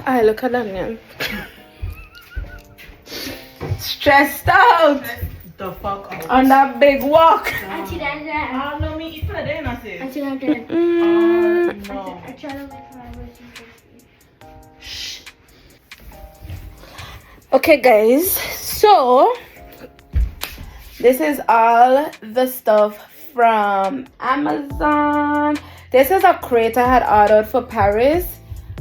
I look at them. Stressed out. The fuck out. On that big walk. Auntie, that's that. Ah, no, me eat for the day, I say. Auntie, that's that. No. I try to look for my voice. Okay, guys. So this is all the stuff from Amazon. This is a crate I had ordered for Paris.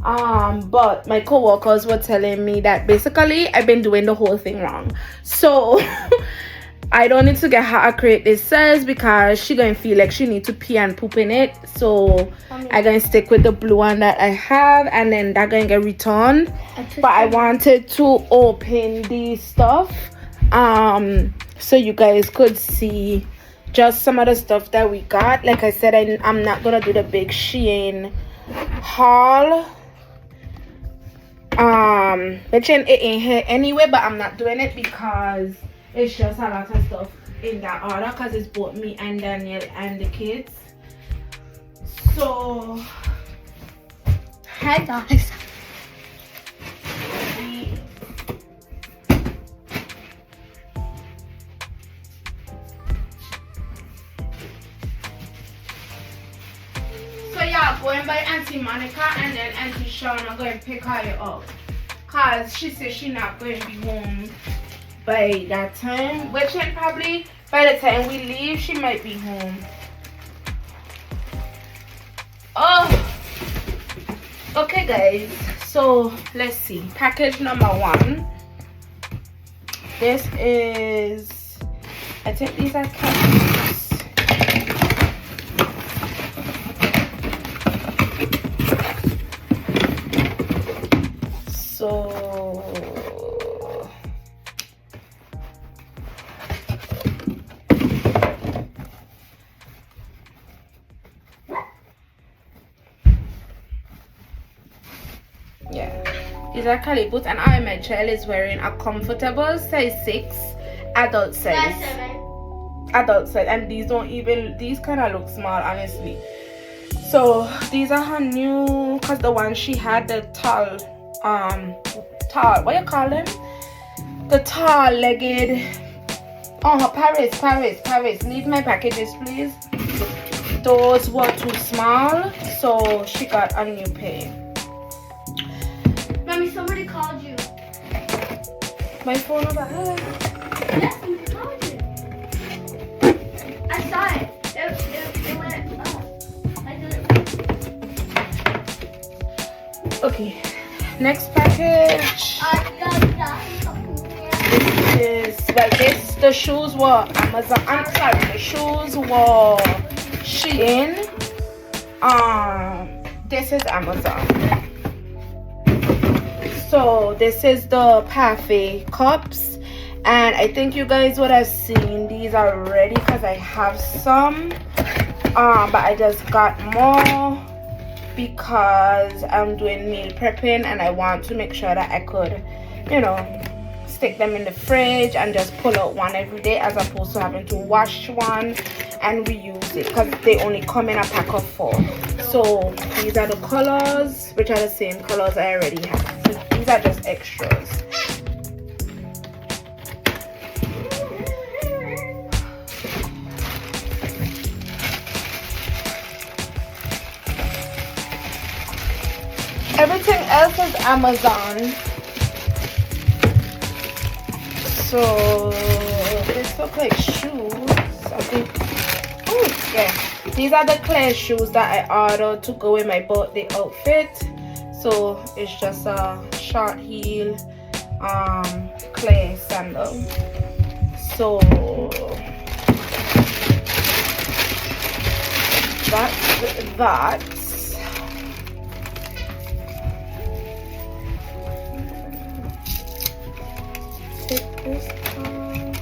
But my co-workers were telling me that basically I've been doing the whole thing wrong. So I don't need to get her a crate this size because she gonna feel like she need to pee and poop in it. So I gonna stick with the blue one that I have, and then that gonna get returned. But I wanted to open the stuff so you guys could see just some of the stuff that we got. Like I said, I'm not gonna do the big Shein haul, which it ain't here anyway, but I'm not doing it because it's just a lot of stuff in that order, because it's both me and Daniel and the kids. So Hi guys. So yeah, going by Auntie Monica, and then Auntie Shauna going to pick her up, cause she says she not going to be home by that time, which then probably by the time we leave she might be home. Oh, okay guys, so let's see. Package number 1. This is, I think these are candles. So yeah, these are Cali boots, and my child is wearing a comfortable size 6 adult size. Adult size, and these don't even, these kind of look small honestly. So these are her new, because the one she had, the tall, what you call them, the tall legged, oh, Paris, need my packages please. Those were too small, so she got a new pair. Mommy, somebody called you. My phone was like, Yes, somebody called you. I saw it. It went up. I did it. okay, next package. This is, well, the shoes were Amazon. I'm sorry, the shoes were Shein. This is Amazon. So this is the Parfait cups, and I think you guys would have seen these already because I have some, but I just got more because I'm doing meal prepping and I want to make sure that I could, you know, stick them in the fridge and just pull out one every day, as opposed to having to wash one and reuse it, because they only come in a pack of 4. So these are the colors, which are the same colors I already have. So these are just extras. Everything else is Amazon. So this look like shoes, I think. Oh yeah, these are the clear shoes that I ordered to go with my birthday outfit. So it's just a short heel clear sandal. So that's that. Take this out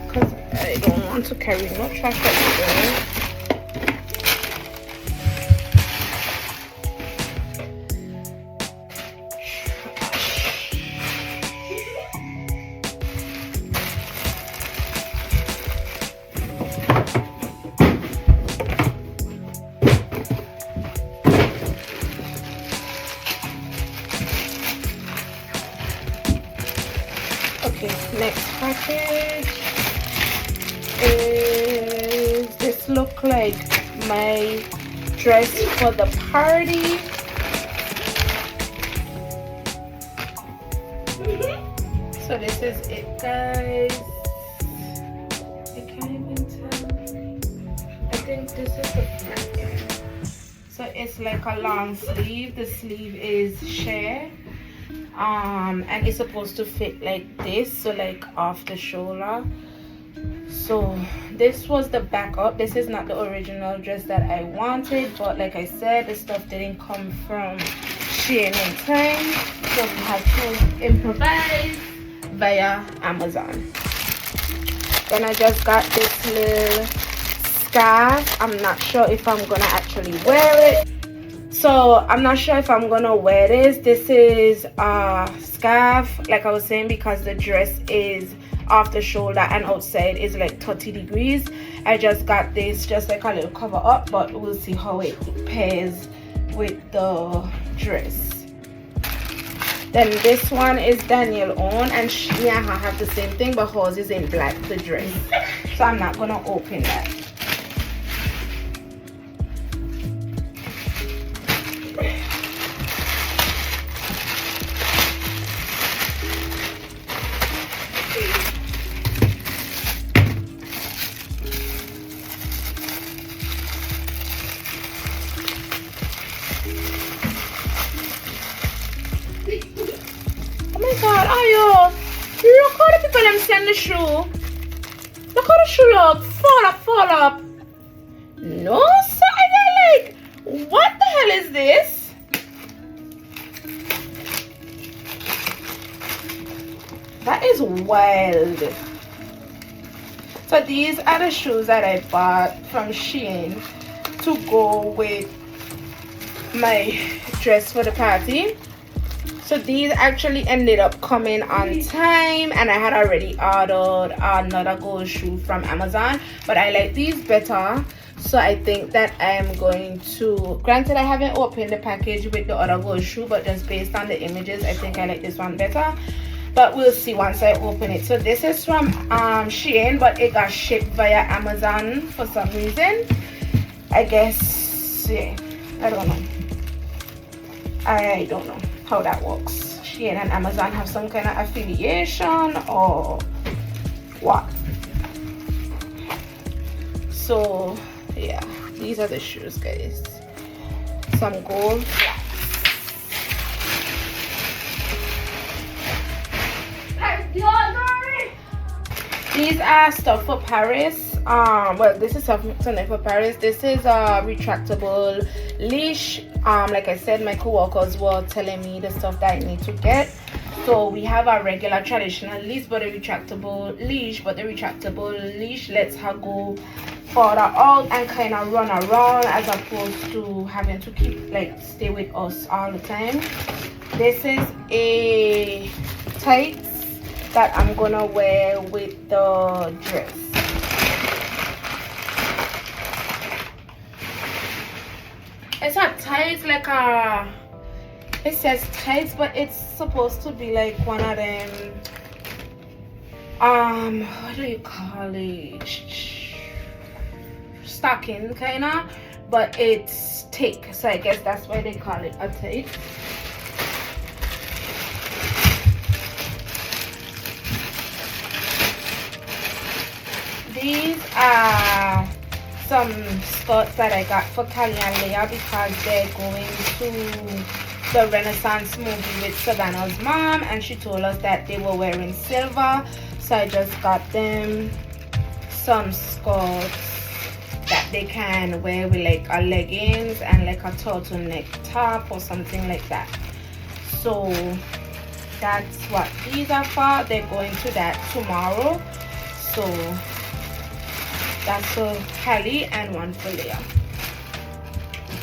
because I don't want to carry no trash everywhere. Okay, next package is this. Look like my dress for the party. So this is it, guys. I can't even tell. I think this is the front. So it's like a long sleeve. The sleeve is sheer. And it's supposed to fit like this, so like off the shoulder. So this was the backup. This is not the original dress that I wanted, but like I said, the stuff didn't come from Shein in time, so we had to improvise via Amazon. Then I just got this little scarf. I'm not sure if I'm gonna actually wear it. So I'm not sure if I'm gonna wear this. This is a scarf, like I was saying, because the dress is off the shoulder and outside is like 30 degrees. I just got this just like a little cover up, but we'll see how it pairs with the dress. Then this one is Daniel own, and me and her have the same thing, but hers is in black, the dress. So I'm not gonna open that. God, ayo, look how the people them send the shoe. Look how the shoe look. Fall up. No, sir, I like, what the hell is this? That is wild. So these are the shoes that I bought from Shein to go with my dress for the party. So these actually ended up coming on time, and I had already ordered another gold shoe from Amazon, but I like these better. So I think that I am going to, granted I haven't opened the package with the other gold shoe, but just based on the images, I think I like this one better. But we'll see once I open it. So this is from Shein, but it got shipped via Amazon for some reason. I guess, yeah, I don't know. I don't know how that works. Shein and Amazon have some kind of affiliation or what? So yeah, these are the shoes, guys. Some gold. These are stuff for Paris. Well, this is something for Paris. This is a retractable leash. Like I said, my co-workers were telling me the stuff that I need to get. So we have a regular traditional leash, but a retractable leash. But the retractable leash lets her go further out and kind of run around, as opposed to having to keep stay with us all the time. This is a tights that I'm gonna wear with the dress. It's not tights, like a, it says tights, but it's supposed to be like one of them, what do you call it, stocking kinda, but it's thick, so I guess that's why they call it a tight. These are some skirts that I got for Callie and Leah because they're going to the Renaissance movie with Savannah's mom, and she told us that they were wearing silver, so I just got them some skirts that they can wear with like a leggings and like a turtleneck top or something like that. So that's what these are for. They're going to that tomorrow, so that's for Callie and one for Leah.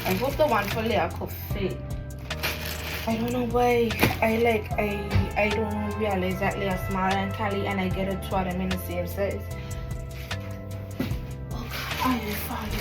I hope the one for Leah could fit. I don't know why I don't realize that Leah is smaller than Callie, and I get it two of them in the same size. Oh God, I am falling.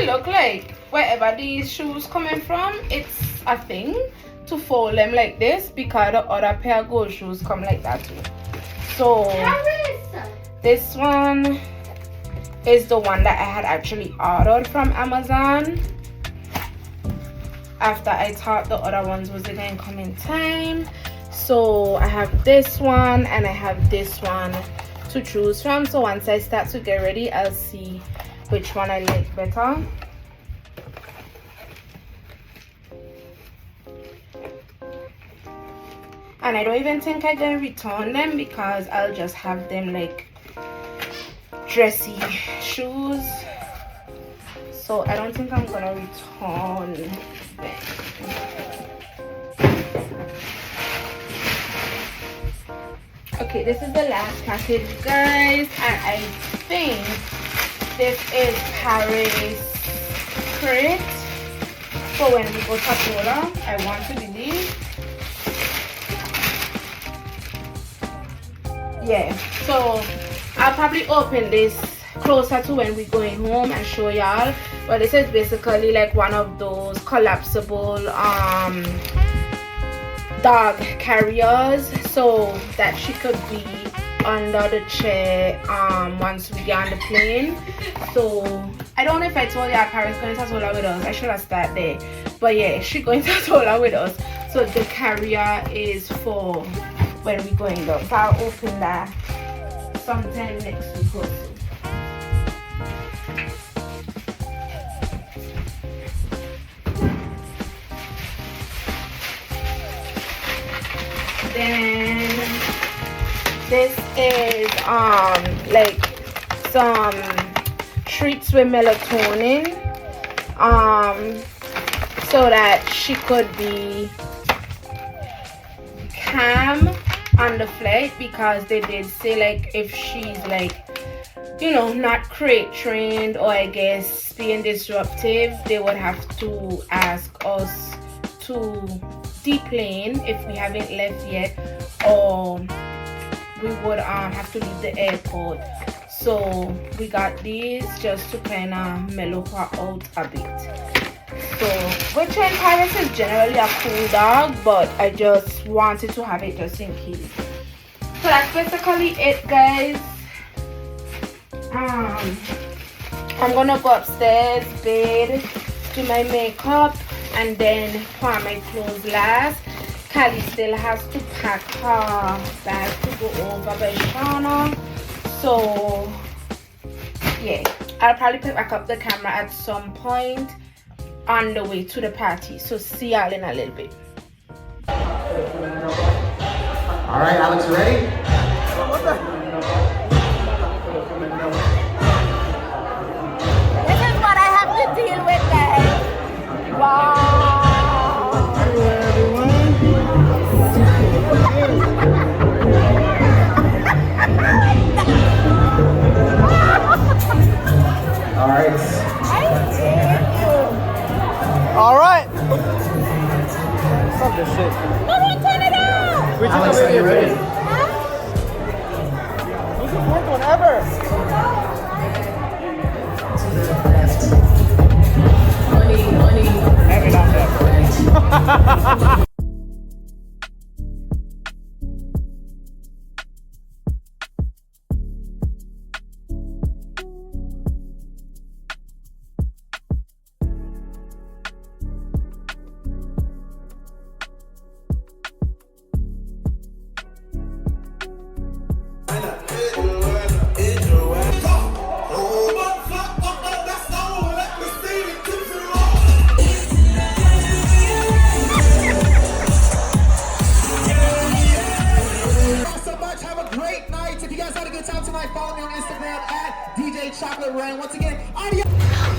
look like wherever these shoes coming from, it's a thing to fold them like this because the other pair of gold shoes come like that too. So this one is the one that I had actually ordered from Amazon after I thought the other ones was going to come in time. So I have this one and I have this one to choose from. So once I start to get ready, I'll see which one I like better. And I don't even think I'm gonna return them because I'll just have them like dressy shoes. So I don't think I'm gonna return them. Okay, this is the last package, guys, and I think this is Paris crate for when we go to Tola. I want to believe. Yeah, so I'll probably open this closer to when we're going home and show y'all. But this is basically like one of those collapsible dog carriers, so that she could be under the chair once we get on the plane. So I don't know if I told y'all Paris going to Tola with us. I should have started there, but yeah, she's going to Tola with us. So the carrier is for when we're going down. So I'll open that sometime next week or so. Then this is like some treats with melatonin so that she could be calm on the flight, because they did say like if she's like, you know, not crate trained or I guess being disruptive, they would have to ask us to deplane if we haven't left yet, or we would have to leave the airport. So we got these just to kind of mellow her out a bit. So, which in Paris is generally a cool dog, but I just wanted to have it just in case. So that's basically it, guys. I'm gonna go upstairs, bed, do my makeup, and then put on my clothes last. Callie still has to pack her bag to go over by Shauna. So yeah, I'll probably pick back up the camera at some point on the way to the party. So see y'all in a little bit. Alright, Alex, you ready? This is what I have to deal with, guys. Wow. Hello, everyone. Alright. Alright. Stop this shit. No, turn it out. Alex, are you ready? Who's the fourth one ever? Money. Maybe not that.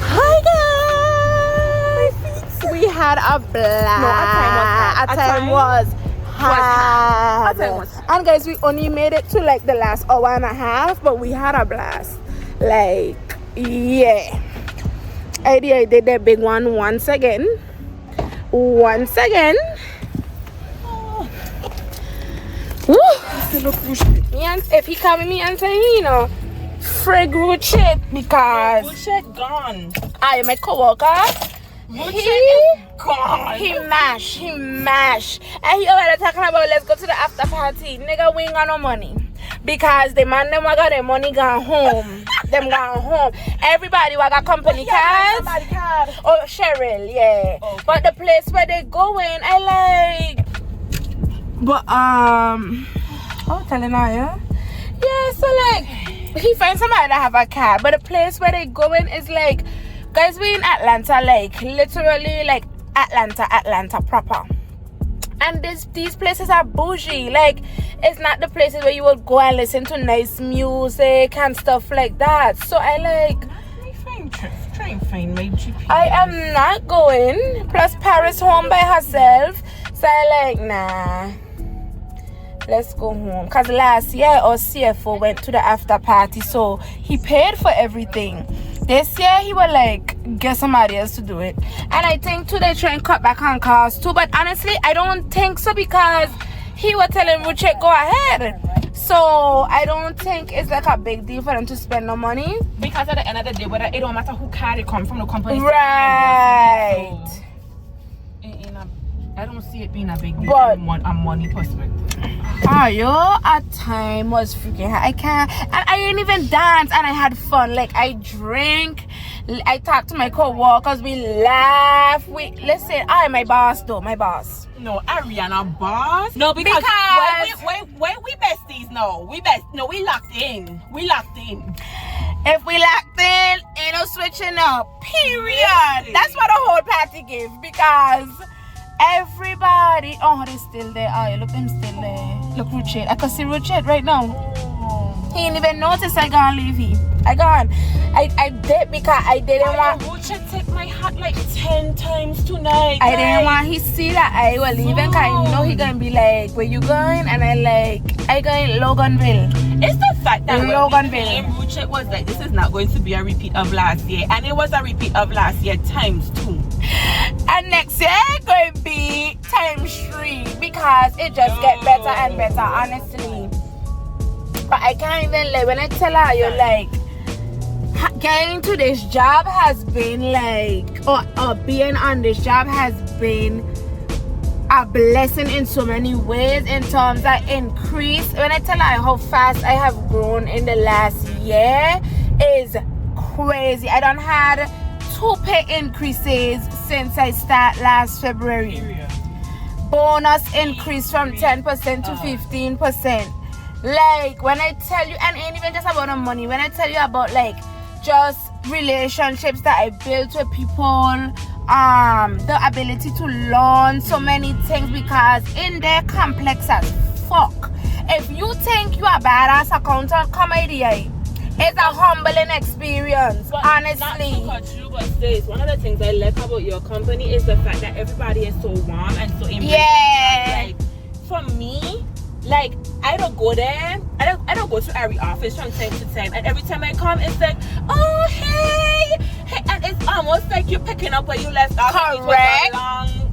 Hi guys! We had a blast. No, our time was hard. And guys, we only made it to like the last hour and a half, but we had a blast. Like, yeah. I did the big one once again. Woo! Me and if he coming me and say, you know, frig root shit because Bullshit gone. I my coworker. He mash. And he already talking about let's go to the after party. Nigga, we ain't got no money. Because the man them got their money gone home. Them gone home. Everybody got company cards. Oh, Cheryl, yeah. Okay. But the place where they going, I like. But oh, telling her, yeah. Yeah, so like he finds somebody that have a car, but the place where they going is like, guys, we in Atlanta, like literally like Atlanta proper. And these places are bougie. Like, it's not the places where you would go and listen to nice music and stuff like that. So I like. Try and find my GPS. I am not going. Plus, Paris home by herself. So I like, nah. Let's go home. Because last year, our CFO went to the after party. So he paid for everything. This year, he will like get somebody else to do it. And I think too, they try and cut back on costs too. But honestly, I don't think so because he was telling Ruche, go ahead. So I don't think it's like a big deal for them to spend no money. Because at the end of the day, whether it don't matter who car it come from, the company. Right. So, I don't see it being a big deal But, from a money perspective. Our time was freaking high. I can't, and I didn't even dance, and I had fun. Like I drank, I talked to my co-workers, we laugh. We listen. My boss though, my boss. No, Ariana boss. No, because wait, we besties. No, we locked in. If we locked in, ain't no switching up. Period. That's what the whole party gave because. Everybody, they still there. Look, them still there. Look, Richard. I can see Richard right now. He didn't even notice I gone leave him. I gone. I did because I didn't want. Richard take my hat like 10 times tonight. I didn't want he see that I was leaving because I know he gonna be like, where you going? And I going Loganville. It's the fact that Loganville. Richard was like, this is not going to be a repeat of last year. And it was a repeat of last year times 2. And next year going to be times 3 because it just get better and better, honestly. But I can't even like when I tell her you're like getting to this job has been like or being on this job has been a blessing in so many ways in terms of increase. When I tell her how fast I have grown in the last year is crazy. I done had 2 pay increases since I start last February. Bonus increase from 10% to 15%. Like when I tell you, and it ain't even just about the money. When I tell you about like just relationships that I built with people, the ability to learn so many things because in there complex as fuck. If you think you are a badass accountant, come idea. It's a humbling experience, but honestly. Not to cut you, but sis, one of the things I like about your company is the fact that everybody is so warm and so embracing. Yeah. Like, for me, like, I don't go there. I don't go to every office from time to time. And every time I come, it's like, oh, hey. And it's almost like you're picking up where you left off. Correct.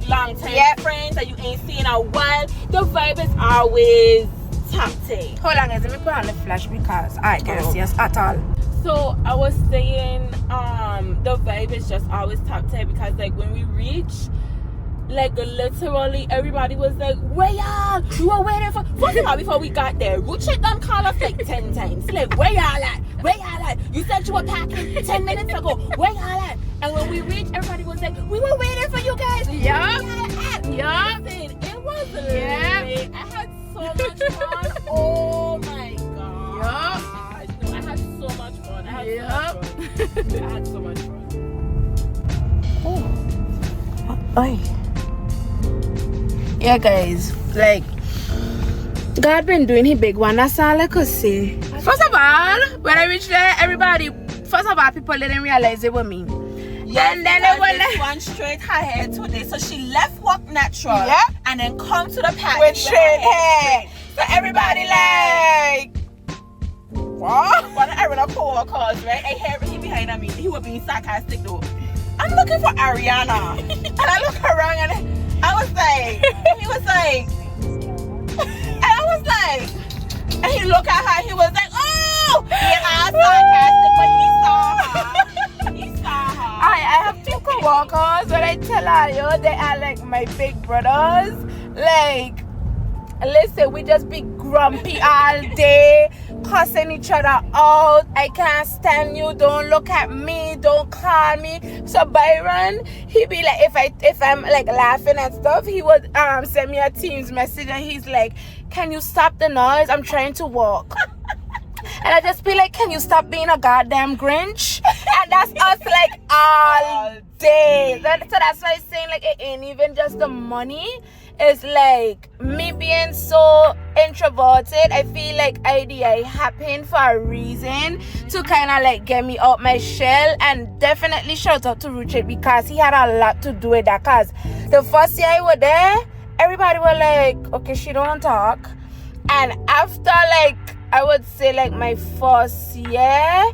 Long time friends that you ain't seen in a while. The vibe is always top tier. Hold on, guys. Let me put on the flash because I can't see us at all. So I was saying, the vibe is just always top tier because like when we reach, like literally everybody was like, where y'all? You were waiting for. First of all, before we got there, Ruche done call us like 10 times. Like, where y'all at? Where y'all at? You said you were packing 10 minutes ago. Where y'all at? And when we reached, everybody was like, we were waiting for you guys. Yeah. Yeah. It was lit. I had so much fun. Oh my god. Yeah. I had so much fun. I had so much fun. Oh. Yeah, guys. Like, God been doing his big one. That's all I could say. First of all, when I reached there, people didn't realize it was me. Yes, and then they were like, one straight her hair today, so she left work natural, and then come to the party with straight hair. So everybody like, what? One of Ariana co-workers, right? I heard he behind me. He was being sarcastic though. I'm looking for Ariana, and I look around and I was like, he was like, and I was like, and he looked at her. He was like, oh, he asked sarcastic, but he saw her. He saw her. co-workers, when I tell you, they are like my big brothers. Like, listen, we just be grumpy all day, cussing each other out. I can't stand you. Don't look at me. Don't call me. So Byron, he be like, if I'm like laughing and stuff, he would send me a Teams message and he's like, "Can you stop the noise? I'm trying to walk." And I just be like, "Can you stop being a goddamn Grinch?" And that's us like all day. So that's why I'm saying like it ain't even just the money. It's like me being so introverted. I feel like IDI happened for a reason to kind of like get me out my shell. And definitely shout out to Richard because he had a lot to do with that. Cause the first year I was there, everybody was like, "Okay, she don't talk." And after like I would say like my first year,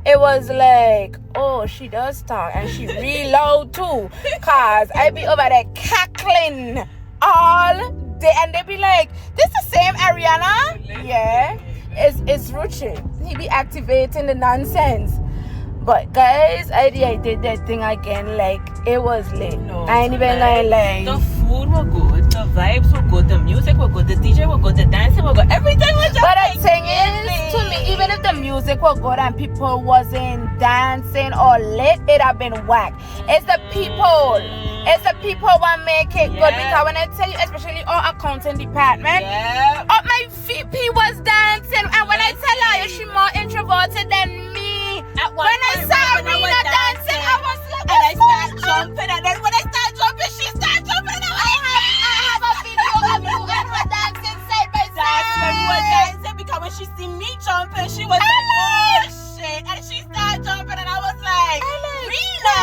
it was like, "Oh, she does talk and she real loud too." Cause I be over there cackling all day and they be like, "This the same Ariana?" Yeah, it's Richard. He be activating the nonsense. But guys, I did that thing again. Like it was lit. No, I ain't even gonna lie. The food were good, the vibes were good, the music were good, the DJ were good, the dancing were good, everything was just. But the thing is, to me, even if the music was good and people wasn't dancing or lit, it'd have been whack. It's the people. It's the people who make it good. Because when I tell you, especially our accounting department, my VP was dancing. And when I tell her, she's more introverted than me. When I saw Rena dancing, I was like, and I started jumping, and then when I started jumping, she started jumping, and I have a video of you and her dancing side by side. That's when we were dancing, because when she see me jumping, she was like, "Oh shit," and she started jumping, and I was like, "Rena,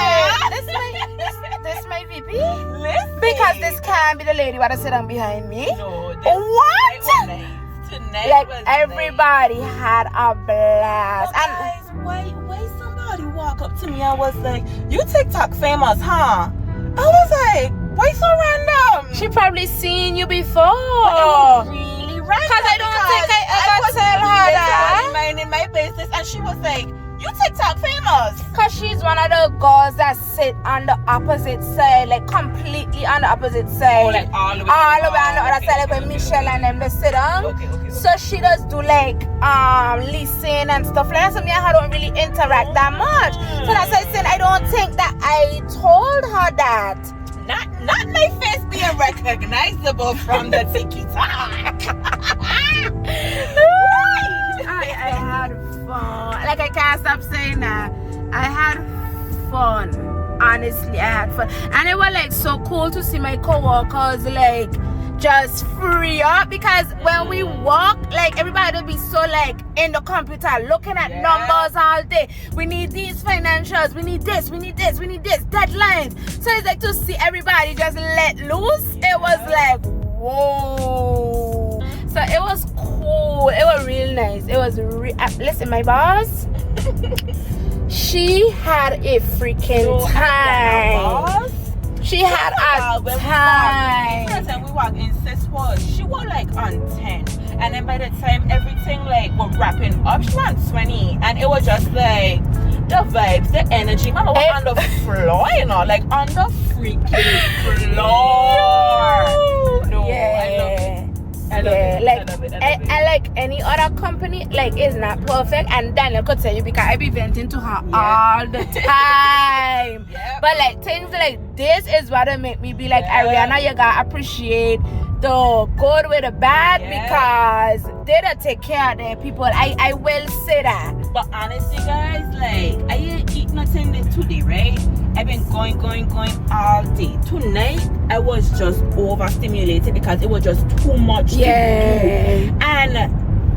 this my VP?" Listen. Because this can't be the lady what sit down behind me. No, this what? Tonight like was everybody had a blast. Well, And guys, why somebody walk up to me and was like, "You TikTok famous, huh?" I was like, "Why so random?" she probably seen you before. But it was really random. Because I don't think I ever tell her that. Minding my business, and she was like, "You TikTok famous." Because she's one of the girls that sit on the opposite side, like completely on the opposite side. Oh, like all the way on the other side, like when Michelle and them they sit down. Okay. So she does do like listen and stuff like that. So me and her don't really interact that much. So that's why I said I don't think that I told her that. Not my face being recognizable from the TikTok. I had fun. Like I can't stop saying that. I had fun. Honestly, I had fun. And it was like so cool to see my co-workers like just free up, because when we walk, like everybody will be so like in the computer looking at numbers all day. We need these financials, we need this, deadlines. So it's like to see everybody just let loose. It was like, whoa. So it was cool. It was real nice. It was listen, my boss, she had a freaking time. She had a time. First time we walked in, sis was, she was like on 10. And then by the time everything like was wrapping up, she was on 20. And it was just like the vibes, the energy. Man, was on the floor, you know, like on the freaking floor. No, I love it. I love it. I like any other company, like it's not perfect, and Daniel could tell you because I be venting to her all the time. But like things like this is what it make me be like, Ariana, you gotta appreciate the good with the bad, because they don't take care of their people. I will say that. But honestly, guys, like I didn't eat nothing today, right? I've been going all day. Tonight, I was just overstimulated because it was just too much to do. And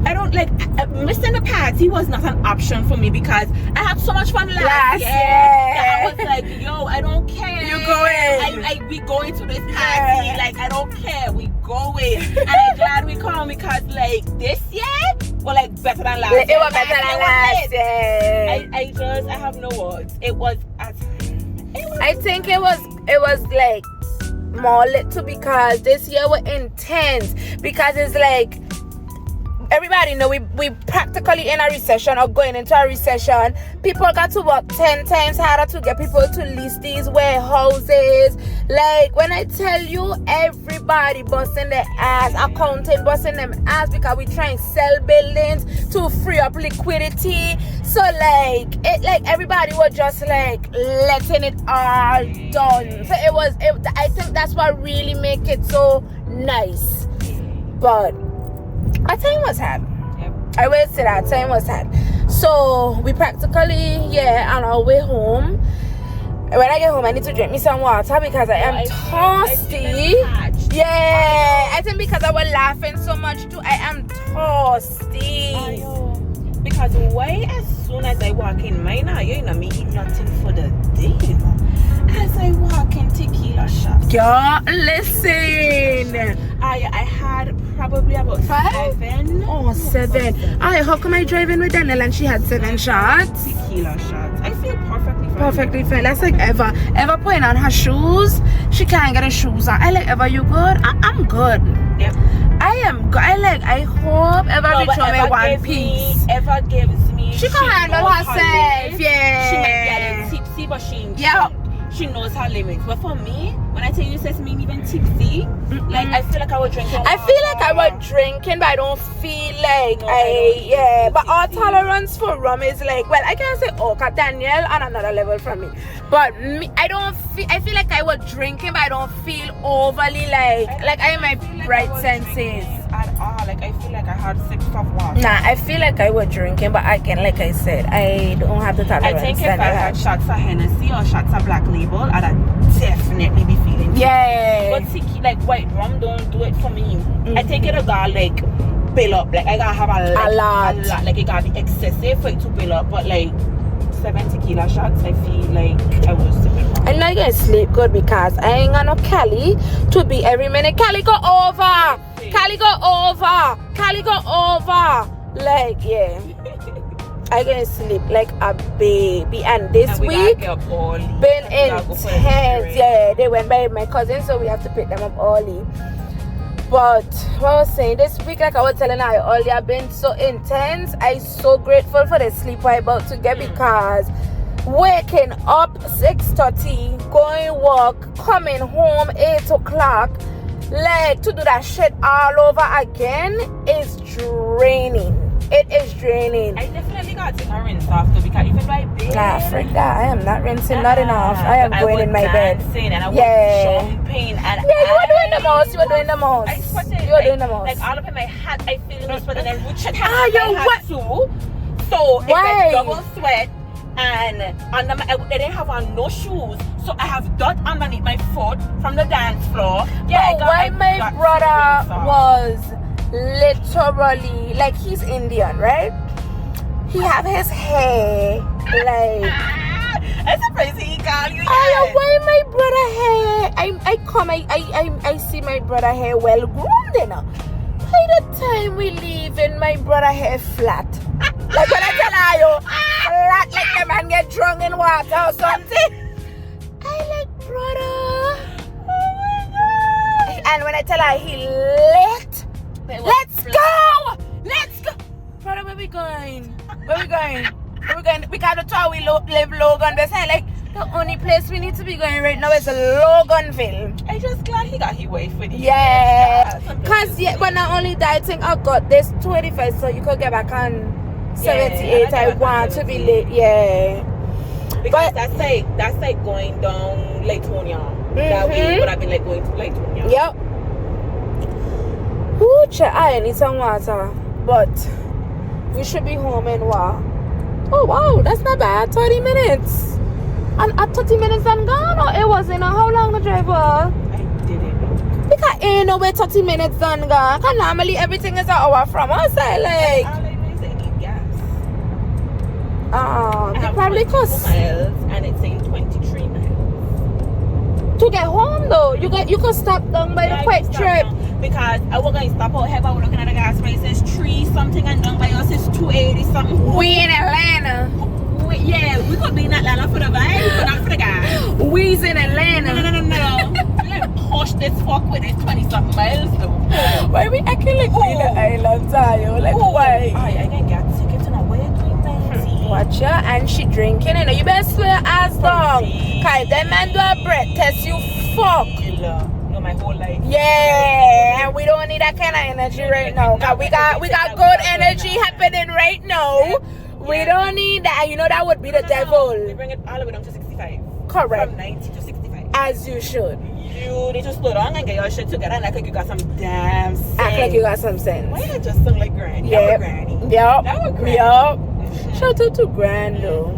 I don't like missing the party was not an option for me because I had so much fun last year. I was like, yo, I don't care. You going? We going to this party. Like I don't care. We going. And I'm glad we come because like this year was like better than last year. It was better than last year. I have no words. It was. I think it was like more lit too because this year was intense, because it's like everybody know we practically in a recession or going into a recession. People got to work 10 times harder to get people to lease these warehouses. Like when I tell you, everybody busting their ass, accounting busting them ass because we try and sell buildings to free up liquidity. So like everybody was just like letting it all done. So I think that's what really make it so nice. But our time was hard. Yep. I will say that time was hard. So we practically on our way home. When I get home, I need to drink me some water because I am thirsty. I think because I was laughing so much too, I am thirsty. Because why as soon as I walk in, you know me eat nothing for the day, you know. As I walk in, tequila shots. Girl, listen. I had probably about 7. Oh, 7. How come I drive in with Danielle and she had 7 shots? Tequila shots. I feel perfectly fine. Perfectly fine. That's like Eva putting on her shoes. She can't get her shoes on. I like Eva, you good? I'm good. Yep. I am good. I hope Eva reach home in one piece. Eva gives me. She can handle herself. Yeah. She might get it tipsy, but she knows her limits. But for me, when I tell you it's me even tipsy, like I feel like I was drinking. I feel like I was drinking, but I don't feel like But our tolerance for rum is like, well, I can't say cause Danielle on another level from me. But me, I feel like I was drinking, but I don't feel overly like I am my bright senses. At all. Like I feel like I had 6 of water. Nah, I feel like I was drinking, but again, like I said, I don't have the tolerance. I think if I had shots of Hennessy or shots of Black Label, I'd definitely be feeling it. Yeah. But tequila, like white rum don't do it for me. I think it'll got like build up. Like I gotta have a lot. Like it gotta be excessive for it to build up. But like 7 tequila shots, I feel like I was sipping wrong. I'm not gonna sleep good because I ain't got no Cali to be every minute. Cali go over. Cali go over. Cali go over. Like I gonna sleep like a baby. And this week been intense. Yeah, they went by my cousin, so we have to pick them up early. But what I was saying, this week, like I was telling her earlier, been so intense. I'm so grateful for the sleep I'm about to get because waking up 6:30, going work, coming home 8 o'clock, like to do that shit all over again is draining. It is draining. I definitely got to take a rinse off though because even my bed. Nah, freak that. I am not rinsing nothing off. I am going in my bed. And I was jumping and you were doing the most. You were doing the most. I sweated. You were doing the most. Like all up in my hat, I feel the sweat and then Richard you're hat too. So it's like double sweat and under my, I didn't have on no shoes, so I have dirt underneath my foot from the dance floor. Yeah, my brother was literally like he's Indian, right? He have his hair like I'm surprised he called you. Why my brother hair? I see my brother hair well groomed enough. By the time we leave in my brother hair flat. Like when I tell you flat like the man get drunk in water or something. I like brother. Oh my god. And when I tell her he lit. Let's go! Let's go! Brother, where we going? Where we going? Where we going? We gotta tell we live Logan. They say like the only place we need to be going right now is Loganville. I just glad he got his wife with him. Yeah. Cause but not only that, I think I got this 21st, so you could get back on 78. I want to be late. Yeah. Because that's like going down Lake Tonya. That way would have been like going to Lake Tonya. Yep. Ooh, I need some water, but we should be home in what? Oh wow, that's not bad. 30 minutes. And at 30 minutes and gone, or it wasn't. How long the drive was? I didn't know. Because ain't no way 30 minutes and gone. Because normally everything is an hour from us. Like. All I know is I need gas. It probably costs miles, and it's saying 23 miles. to get home though. You could stop down by the Quick Trip. Because I was going to stop out here, but we're looking at the gas prices 3 something and down by us is 280 something. We in Atlanta. We could be in Atlanta for the vibe, but not for the gas. We's in Atlanta. No. We like push this fuck with this 20 something miles though. Why we acting like we in the island? I'm telling you. Like, why? I can get tickets and away doing 90. Watch ya, and she drinking, you know. You better swear your ass down. Cause them man do a breath test, you fuck. No, my whole life. Yeah, and we don't need that kind of energy right now. Cause we got good energy happening right now. We don't need that. You know that would be the devil. We bring it all the way down to 65. Correct. From 90 to 65. As you should. You need to slow down and get your shit together and act like you got some damn sense. Act like you got some sense. Why you just sound like Granny? Yep. Granny. Yep. That was Granny. Yep. Shout out to Grand though.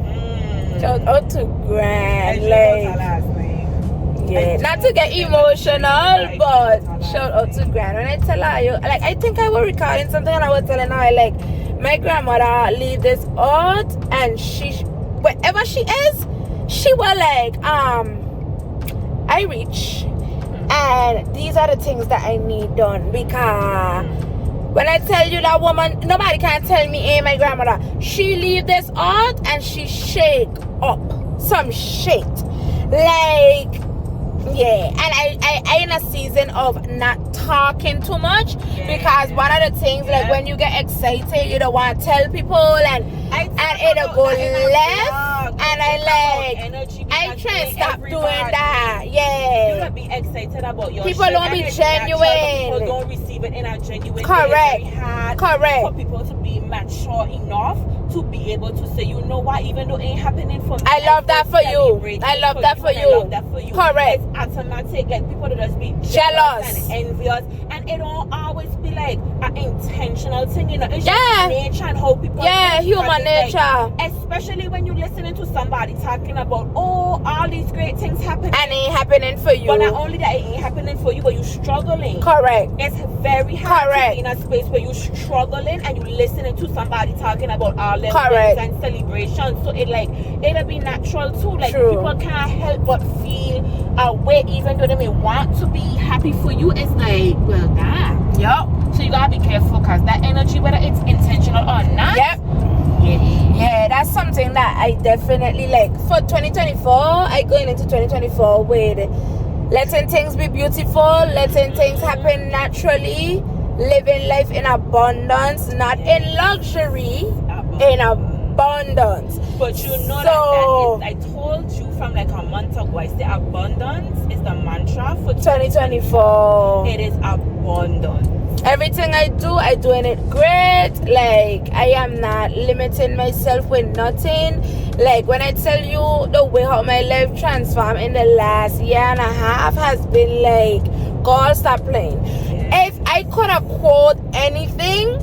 Shout out to Grand. Like, last name. yeah. Not to get emotional, but shout out to Grand. When I tell her, like, I think I was recording something and I was telling her, like, my grandmother leave this out and she, wherever she is, she was like, I reach and these are the things that I need done, because when I tell you that woman, nobody can tell me, hey, my grandmother, she leave this out and she shake up some shit. Like, yeah. And I in a season of not talking too much, because one of the things, like, when you get excited, you don't want to tell people, and it'll go left, and I try and stop doing that. Yeah. You gotta be excited about your people shit. don't be genuine. People don't receive it in a genuine Correct. way. It's very hard Correct. for people to be mature enough to be able to say, you know what, even though it ain't happening for me, I love that for you. celebrate I it love that for and I you. love that for you. Correct. It's automatic. Like, people that just be Jealous. and envious, and it don't always be like an intentional thing, you know. It's Yeah. just nature and how people think, human because it's nature. like, especially when you're listening to somebody talking about, oh, all these great things happen, And it ain't happening for you. but not only that, it ain't happening for you, but you're struggling. Correct. It's very hard Correct. to be in a space where you're struggling and you're listening to somebody talking about all their Correct. wins and celebrations. So it'll be natural too. Like, True. people can't help but feel a way, even though they may want to be happy for you. It's like, well, damn. Yup. So you gotta be careful, because that energy, whether it's intentional or not. Yep. Yeah, that's something that I definitely like. For 2024, I going into 2024 with letting things be beautiful, letting things happen naturally, living life in abundance, not in luxury, in abundance. But you know So- that is, I told you from like a month ago, I say abundance is the mantra for 2024. It is abundance. Everything I do in it great. Like, I am not limiting myself with nothing. Like, when I tell you the way how my life transformed in the last year and a half has been like, God, stop playing. If I could have quote anything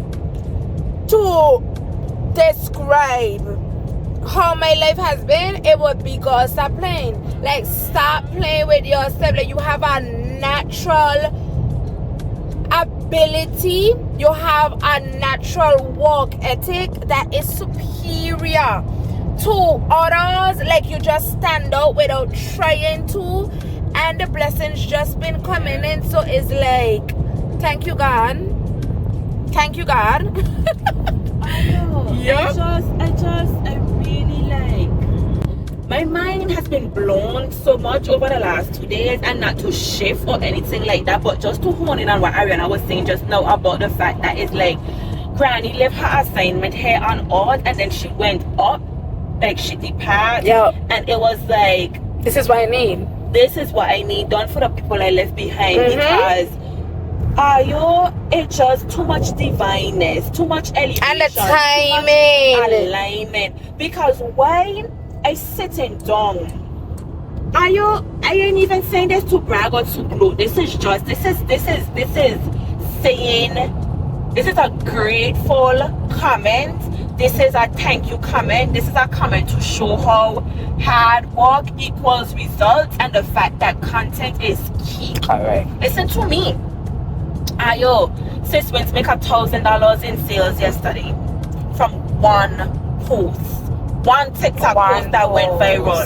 to describe how my life has been, it would be, God, stop playing. Like, stop playing with yourself. Like, you have a natural ability, you have a natural work ethic that is superior to others. Like, you just stand out without trying to, and the blessings just been coming in. So it's like, thank you, God. Thank you, God. I know. Yep. I really like. My mind has been blown so much over the last 2 days, and not to shift or anything like that, but just to hone in on what Ariana was saying just now about the fact that it's like, Granny left her assignment here on Earth, and then she went up, like she departed, Yep. and it was like, This is what I need. this is what I need done for the people I left behind, Mhm. because it's just too much divineness, too much elevation, And the too much timing. alignment. Because when I sitting down, I ain't even saying this to brag or to gloat. This is saying, this is a grateful comment. This is a thank you comment. This is a comment to show how hard work equals results, and the fact that content is key. Correct. Listen to me. Sis went to make $1,000 in sales yesterday from one post, one TikTok post that went viral.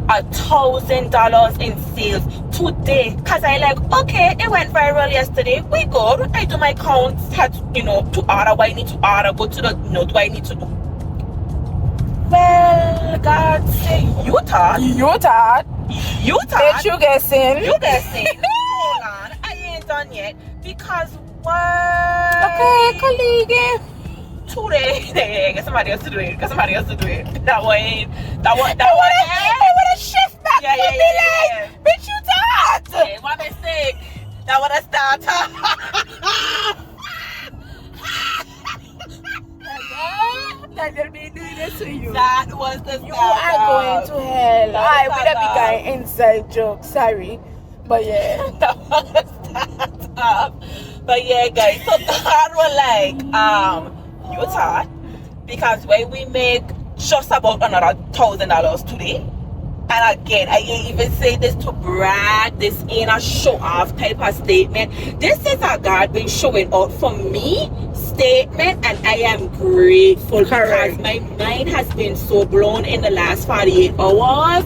$1,000 in sales today, cause I like, okay, it went viral yesterday, we good. I do my count, to order what I need to order, go to the, what I need to do. Well, God say, you thought, That you guessing. you guessing. Hold on, I ain't done yet, because What? Okay, colleague. Today, get somebody else to do it. Get somebody else to do it. That one. It would have shift back Yeah, to yeah, be yeah, like, bitch, you thought. Okay, one mistake. That would have started. That they'll be doing this to you. That was the start. You are going to hell. That I was would have start. be going inside joke. Sorry. But yeah. That was the start. But yeah, guys. So God was like, you thought, because when we make just about another $1,000 today. And again, I ain't even say this to brag. This ain't a show off type of statement. This is a God been showing out for me statement, and I am grateful. Correct. Because my mind has been so blown in the last 48 hours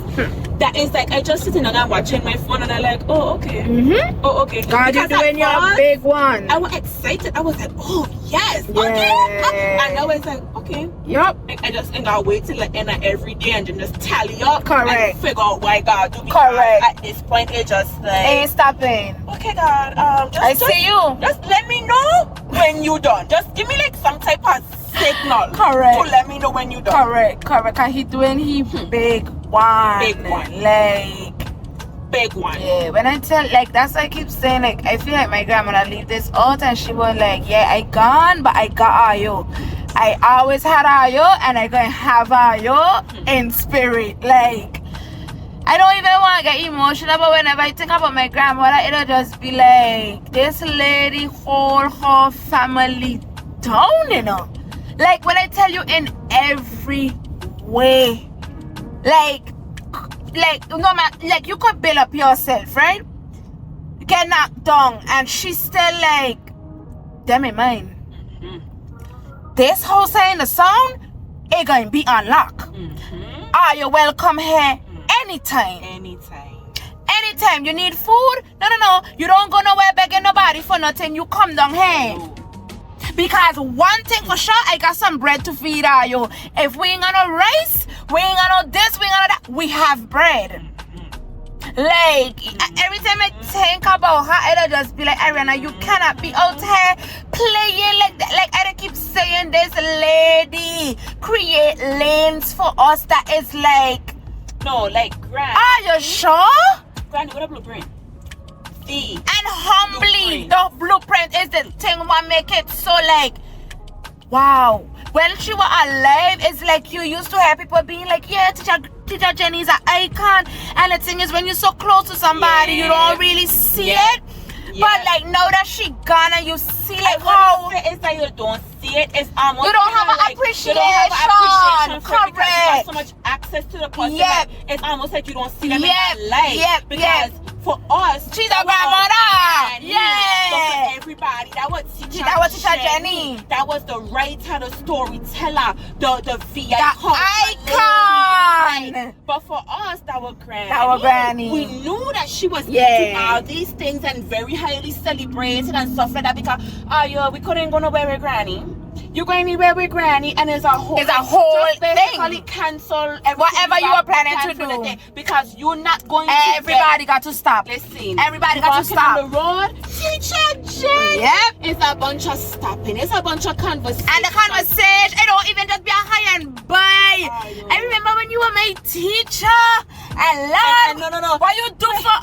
that it's like I just sitting and I'm watching my phone and I'm like, oh okay. Mm-hmm. Oh okay. God, you're Because at doing your first, big one. I was excited. I was like, oh yes, okay. Yeah. And I was like, okay. Yup. I just think I'll wait till I end it every day and then just tally up Correct. and figure out why God do. Because Correct. at this point it's just like, Ain't stopping. okay God, I see you. just let me know when you done. Just give me like some type of signal. Correct. To let me know when you done. Correct. Cause he doing he big one. Big one. Like, Big one. yeah, when I tell, like, that's why I keep saying, like, I feel like my grandmother leave this out and she was like, yeah, I gone, but I got Ayo. I always had Ayo and I gonna have Ayo in spirit. Like, I don't even want to get emotional, but whenever I think about my grandmother, it'll just be like, this lady hold her family down, you know? Like, when I tell you in every way, like no matter, like you could build up yourself, right? You get knocked down, and she's still like, damn it, mine. This house in the sound, it gonna be unlocked. Are you welcome here anytime? Anytime you need food, no, you don't go nowhere begging nobody for nothing. You come down here. Because one thing for sure, I got some bread to feed you. If we ain't got no rice, we ain't got no this, we ain't got no that, we have bread. Like, every time I think about her, it'll just be like, Ariana, you cannot be out here playing like that. Like, I keep saying, this lady create lanes for us that is like, No, like Granny. are you sure? Granny, what a blueprint. And humbly, the blueprint is the thing what make it so like, wow. When she was alive, it's like you used to have people being like, yeah, teacher Jenny's an icon. And the thing is, when you're so close to somebody, you don't really see it. But like now that she gone and you see like how it's like you don't see it. It's almost you don't have an like, appreciation. You don't have appreciation for it because you have Correct. so much access to the person. Yep. That it's almost like you don't see them Yep. in that light. Yep. Because for us, she's a grandmother. But Yeah. for everybody, that was teacher. That was teacher Jenny. That was the writer, the storyteller, the VI The icon. But for us, that was Granny. That was Granny. We knew that she was Yeah. into all these things and very highly celebrated and stuff like that because we couldn't go nowhere with Granny. You're going anywhere with Granny and it's a whole thing. basically cancel Whatever you were planning to do. because you're not going to Everybody got to stop. listen. Everybody got to Walking stop. on the road, teacher Jen. Yep. It's a bunch of stopping. It's a bunch of conversation. And the conversation, it don't even just be a high and buy. Oh, I remember when you were my teacher. And love. And no. What you do for?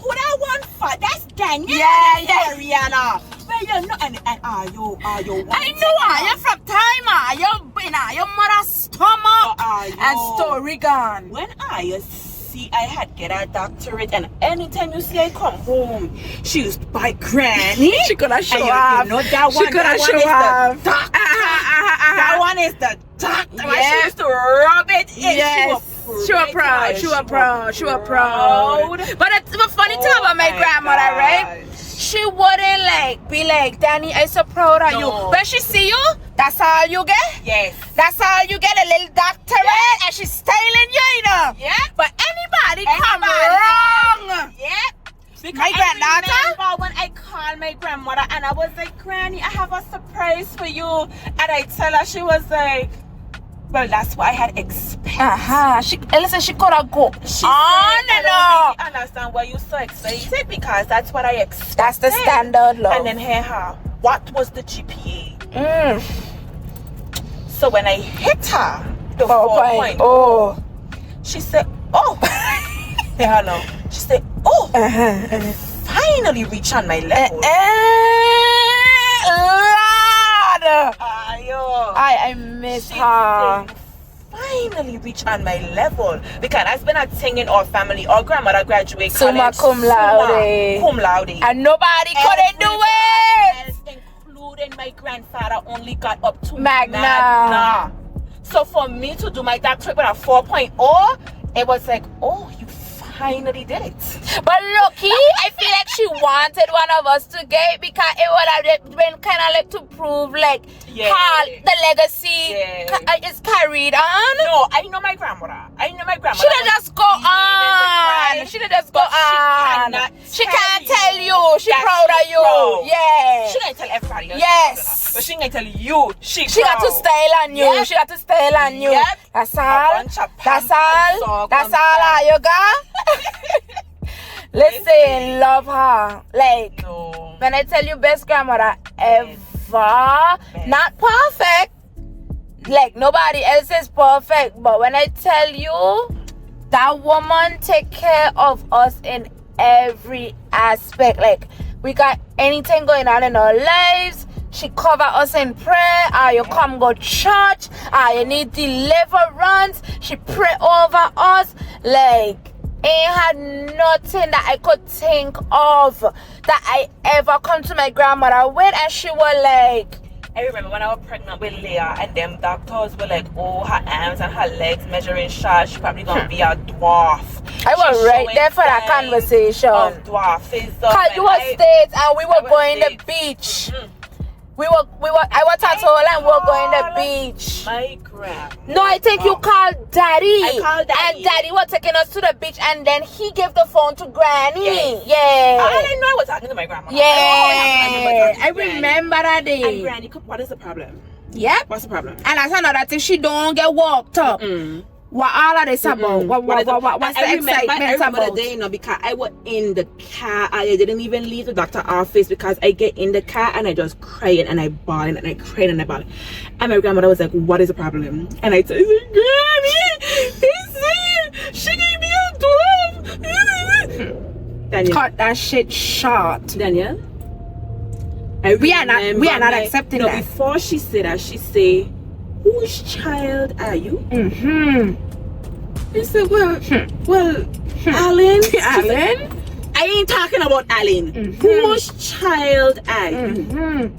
Who that one for? That's Daniel. Yeah. Ariana. But you know, and are you? I know I am from time. You been your mother's stomach. And story gone. When I see, I had get a doctorate, and anytime you see I come home, she used to buy Granny. She gonna show and off. You know that one. She gonna that show one is off. the doctor. That one is the doctor. And Yes. she used to rub it in. Yes. She was proud. She was proud. But it's the funny thing about my grandmother, right? She wouldn't like be like, Danny, I'm so proud of you. When she see you, that's all you get. Yes. That's all you get, a little doctorate, and she's styling you, you know. Yeah. But anybody come wrong. Yep. Because My granddaughter? I remember when I called my grandmother and I was like, Granny, I have a surprise for you. And I tell her, she was like, well, that's what I had expected. She could have go She on said, and I on. don't really understand why you're so excited because that's what I expected. That's the standard, love. And then here her what was the GPA. So when I hit her the 4.0, she said, oh. Yeah, no. She said, oh, finally reach on my level. Lord. Ayo. I miss her. Finally reach on my level, because that's been a thing in our family. Our grandmother graduated Summa college, cum laude. cum laude, And nobody couldn't do it. else, including my grandfather, only got up to Magna. So for me to do my doctorate with a 4.0, it was like, oh, you finally did it. But Loki, I feel like she wanted one of us to get it, because it would have been kind of like to prove like how the legacy is carried on. No, I know my grandmother. She didn't just go on. She didn't just go on. She can't tell you. She's proud of you. Proud. Yeah. She can't tell everybody else. Yes. But she can tell you. She got to style on you. Yep. She got to style on you. Yep. That's all. That's all. That's all you got. Listen, love her. Like, when I tell you best grandmother ever, not perfect. Like, nobody else is perfect. But when I tell you, that woman take care of us in every aspect. Like, we got anything going on in our lives, she cover us in prayer. You come go church. You need deliverance. She pray over us. Like, ain't had nothing that I could think of that I ever come to my grandmother with, and she was like, I remember when I was pregnant with Leah, and them doctors were like, oh, her arms and her legs measuring short, she probably gonna be a dwarf. I was right there for that conversation. Of dwarfism. Cause you were states and we were going to the beach. I was at home and we were going to the beach. My grandma. No, I think you called Daddy. I called Daddy. And Daddy was taking us to the beach, and then he gave the phone to Granny. Yes. Yeah. I didn't know I was talking to my grandma. Yeah. I remember that day. And Granny, what is the problem? Yep. What's the problem? And that's another thing, she don't get walked up. What all of this about? What's the excitement I remember about? the day, because I was in the car. I didn't even leave the doctor's office, because I get in the car and I just crying and I bawling and I cried and I bawling. And my grandmother was like, what is the problem? And I said, Granny, she gave me a 12. Daniel. Cut that shit short. Daniel. We are not accepting that. Before she said that, she said, whose child are you? He said, well, Alan. Alan? I ain't talking about Alan. Whose child are you?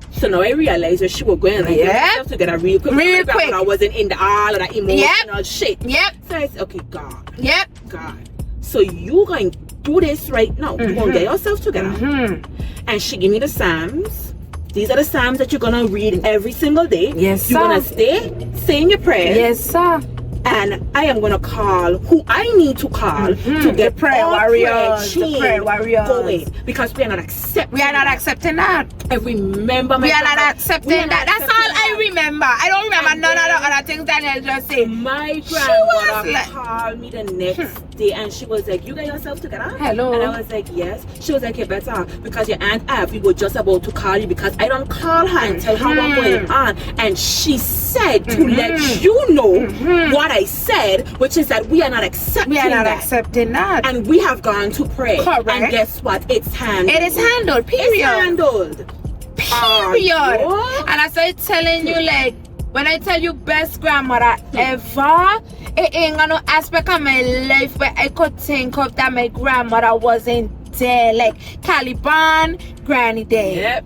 So now I realized that she was going to get herself together real quick. Real quick. I wasn't in all of that emotional shit. Yep. So I said, okay, God. Yep. God. So you going to do this right now. You're going to get yourself together. And she gave me the Psalms. These are the Psalms that you're going to read every single day. Yes, sir. You're going to stay, saying your prayers. Yes, sir. And I am going to call who I need to call to get prayer warriors. The prayer warriors going. Because we are not accepting. We are not accepting that. I remember my We are not accepting that. That's all I remember. I don't remember none of the other things Daniel just said. My grandmother called me the next day and she was like, you got yourself together? Hello. And I was like, yes. She was like, you better, because your Aunt Abby was just about to call you, because I don't call her and tell her what's going on. And she said to let you know what I said, which is that we are not accepting that. We are not accepting that. And we have gone to pray. Correct. And guess what? It's handled. It is handled, period. It's handled. Period. And I started telling you, like, when I tell you best grandmother ever, it ain't got no aspect of my life where I could think of that my grandmother wasn't there. Like Caliban, Granny Day. Yep.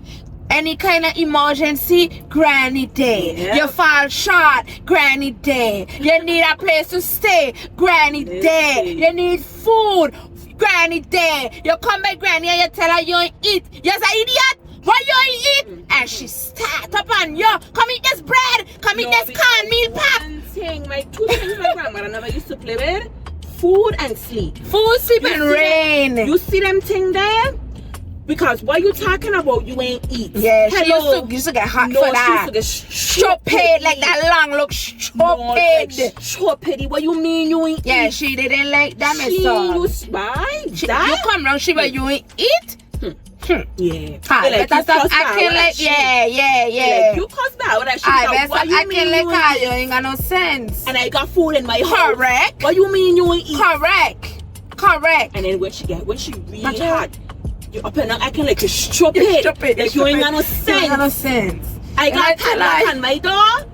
Any kind of emergency, Granny Day. Yep. You fall short, Granny Day. You need a place to stay, Granny Day. You need food, Granny Day. You come by Granny and you tell her you ain't eat. You're an idiot. What you eat? And she start up on you. Come eat this bread. Come eat this cornmeal pap. One thing, my two things my grandmother never used to play with: food and sleep. Food, sleep, and rain. You see them thing there? Because what you talking about, you ain't eat. Yeah, hello. she used to get hot No, for she that. used to get Stupid, like that long look. Stupid. Stupid. What you mean you ain't Yeah, eat? she didn't like that, She son. used why? You come round, she but you ain't eat. Yeah. Hi, Like, better you stop cuss her acting out, like, she- yeah. Like, you cuss me out, she I like, better what stop you acting mean like you her. ain't You eat? ain't got no sense. And I got food in my house. Correct. What you mean you ain't eat? Correct. And then when she really Gotcha. hot, you up and down acting like you're stupid. Like you ain't got no You ain't got no sense. sense. I And got tell padlock her, on my door.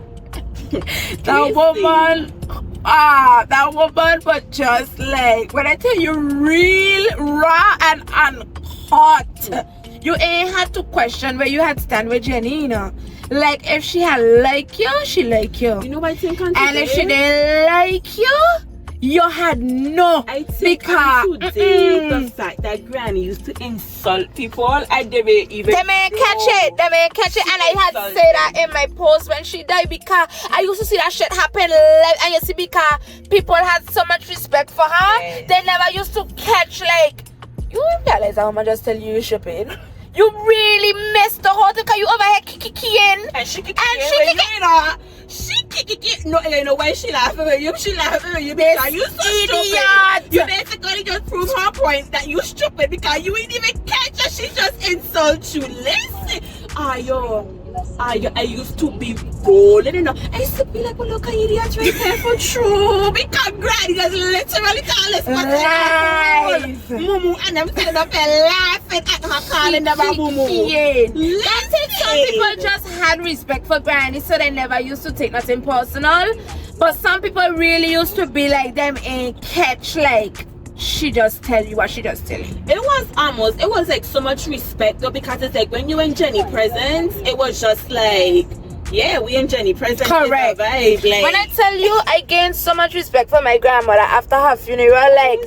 that woman, but just like, when I tell you real raw and unhot, you ain't had to question where you had stand with Jenny, you know. Like, if she had like you, she like you. You know what I think on And if she today? didn't like you had no. I think because on today, the fact that Granny used to insult people, I didn't even They may catch it, and I had to say that in my post when she died, because I used to see that shit happen live, and you see, because people had so much respect for her, Yes. they never used to catch, like, you realize how much just tell you shopping. You really missed the whole thing, because you over here kicking. And she kick And it, she when kick you know, she kick it. No, you know why she laughing at you? She laughing at you because you so idiot. stupid. You basically just prove her point that you stupid because you ain't even catch her. She just insults you. Listen, I used to be rolling, you know. I used to be like, well, look, idiot right there for true. Because Granny just literally call us Lies. Mumu, and I'm sitting up and laughing at her calling them a mumu. That's it. Some people just had respect for Granny, so they never used to take nothing personal. But some people really used to be like them and catch, like, she just tell you what she just tell you. It was like so much respect though, because it's like when you and Jenny present, it was just like, yeah, we and Jenny present. Correct. Vibe, like, When I tell you, I gained so much respect for my grandmother after her funeral. Like,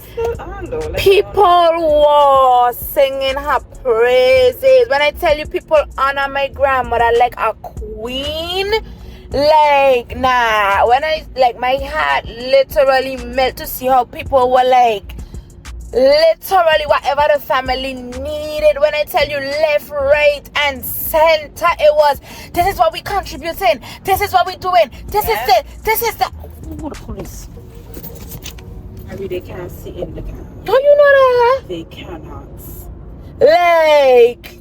people were singing her praises. When I tell you, people honor my grandmother like a queen. Like, nah, when I, like, my heart literally melt to see how people were like, literally whatever the family needed. When I tell you left, right, and center, it was, this is what we contributing, this is what we doing, this is the oh, the police. they can't see in the car. Don't you know that? They cannot. Like,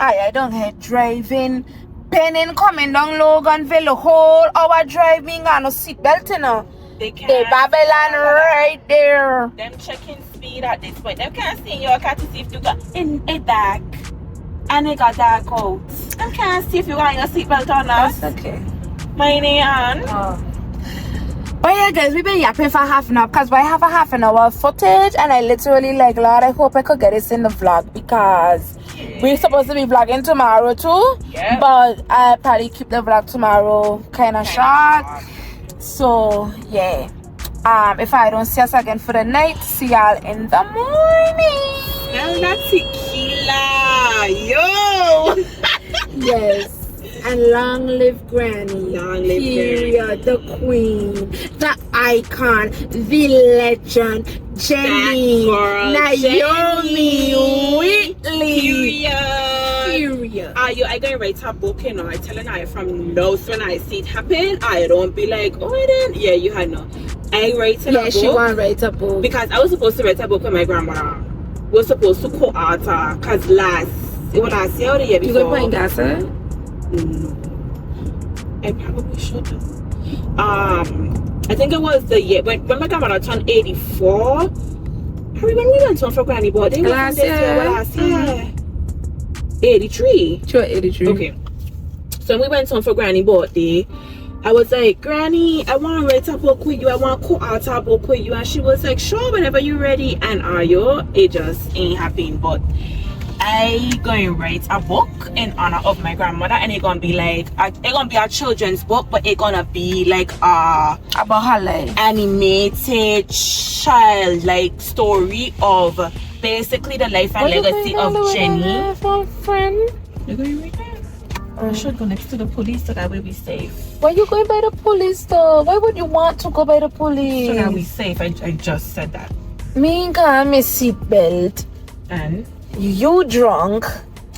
I don't hate driving. Penning coming down Loganville, the whole hour drive, me got no seatbelt, you know. They can't. The Babylon right there. Them checking speed at this point. Them can't see in your car to see if you got in a dark. And they got dark out. Them can't see if you got your seatbelt or not. That's okay. My name. But yeah, guys, we've been yapping for half an hour because I have a half an hour footage, and I literally, like, Lord, I hope I could get this in the vlog, because we're supposed to be vlogging tomorrow too. Yeah. But I'll probably keep the vlog tomorrow kind of short. So yeah, if I don't see us again for the night, see y'all in the morning. Smell that tequila, yo. Yes. And long live Granny. Long live Period. The queen, the icon, the legend, Jenny, That girl, Naomi, Jenny. Whitley. Period. I gonna write a book, you know. I telling I from notes when I see it happen. I don't be like, oh, I didn't. Yeah, you had no. I write a book. She wanna write a book because I was supposed to write a book with my grandmother. We were supposed to co-author her, cause last year or the year before. You gonna put in gas, huh? No, I probably should have. I think it was the year when my grandmother turned 84. I remember when we went on for Granny birthday. Last year. 83. Sure, 83. Okay. So when we went on for Granny birthday, I was like, Granny, I want to write a book with you. I want to co-author a book with you. And she was like, sure, whenever you're ready. And are you? It just ain't happening. But I going to write a book in honor of my grandmother, and it's gonna be like it's gonna be a children's book, but it's gonna be like about her life, animated child like story of basically the life and legacy of Jenny. Friend, You're going right there. I should go next to the police so that way we safe. Why you going by the police though? Why would you want to go by the police? So that we safe. I just said that. Me got my seatbelt. And you drunk.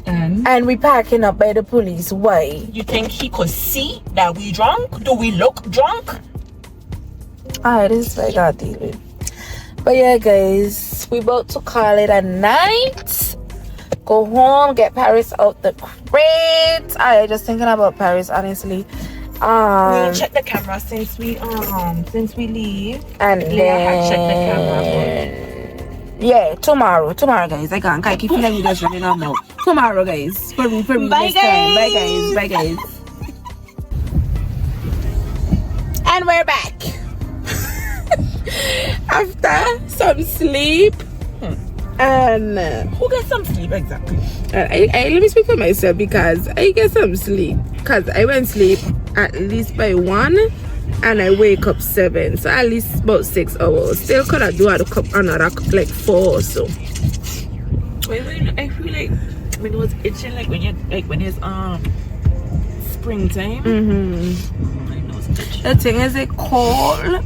And we packing up by the police. Why? You think he could see that we drunk? Do we look drunk? Alright, this is what I gotta deal with. But yeah, guys, we about to call it a night. go home, get Paris out the crate. I just thinking about Paris, honestly. We'll check the camera since we leave. And Leah had checked the camera. yeah, tomorrow guys. I can't keep feeling you guys running on now. Tomorrow guys. For me Bye, this time. Bye guys. And we're back. After some sleep. And Who gets some sleep exactly? I let me speak for myself because I get some sleep. Because I went sleep at least by 1 and I wake up 7. So at least about 6 hours. Still could have do another like 4 or so. Wait, I feel like when it was itching, like when it's springtime. My nose itching. The thing is, it cold.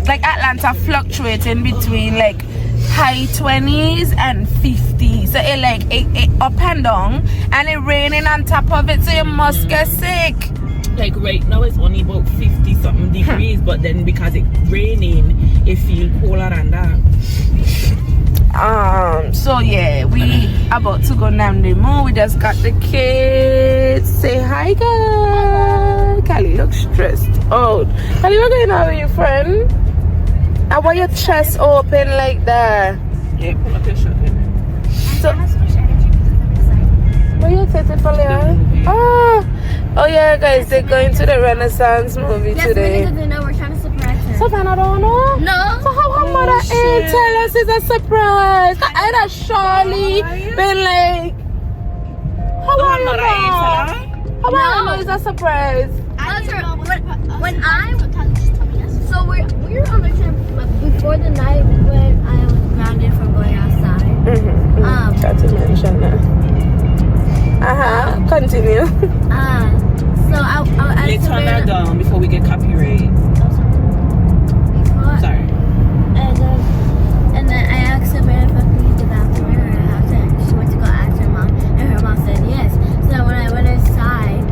Like Atlanta fluctuating between like high 20s and 50s. So it like it up and down, and it raining on top of it. So you must get sick. Like right now it's only about 50 something degrees, but then because it's raining, it feels cooler than that. So yeah, we about to go Namdemo. We just got the kids. Say hi guys. Callie looks stressed out. Callie, what's going on with your friend? I want your chest open like that. Yeah, pull up your shirt. So, I have so much energy because I'm excited. what are you excited for, Leah? Oh yeah guys, they're going to the Renaissance movie Yes, today. really good to know. We're trying to surprise her. Savannah don't know? No. So how her mother ain't tell us it's a surprise? I had Charlie been like, how are you now? How are you know it's a surprise? When so we're on the trip before the night when I was grounded from going outside. Got to mention that. Continue. So I Let's turn that down before we get copyright. Sorry. And then I asked Savannah if I could use the bathroom in her house, and she went to go ask her mom, and her mom said yes. So when I went inside,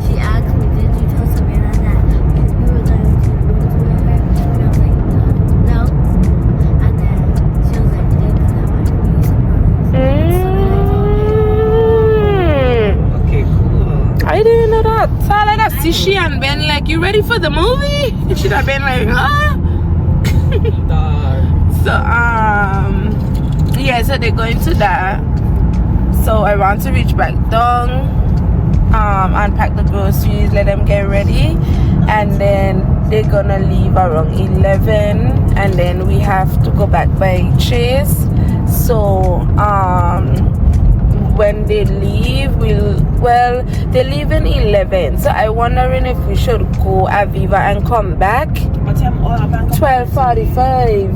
she asked me, "Did you tell Savannah that you were going to go to her?" And I was like, "No." And then she was like, "Did because I wanted to be surprised." Okay, cool. I didn't know that. So like I see she and Ben like, you ready for the movie? It should have been like, huh? So yeah, so they're going to that. So I want to reach back down, unpack the groceries, let them get ready, and then they're gonna leave around 11, and then we have to go back by Chase. So when they leave, they leave in 11. So I'm wondering if we should go Aviva and come back. What time? 12:45.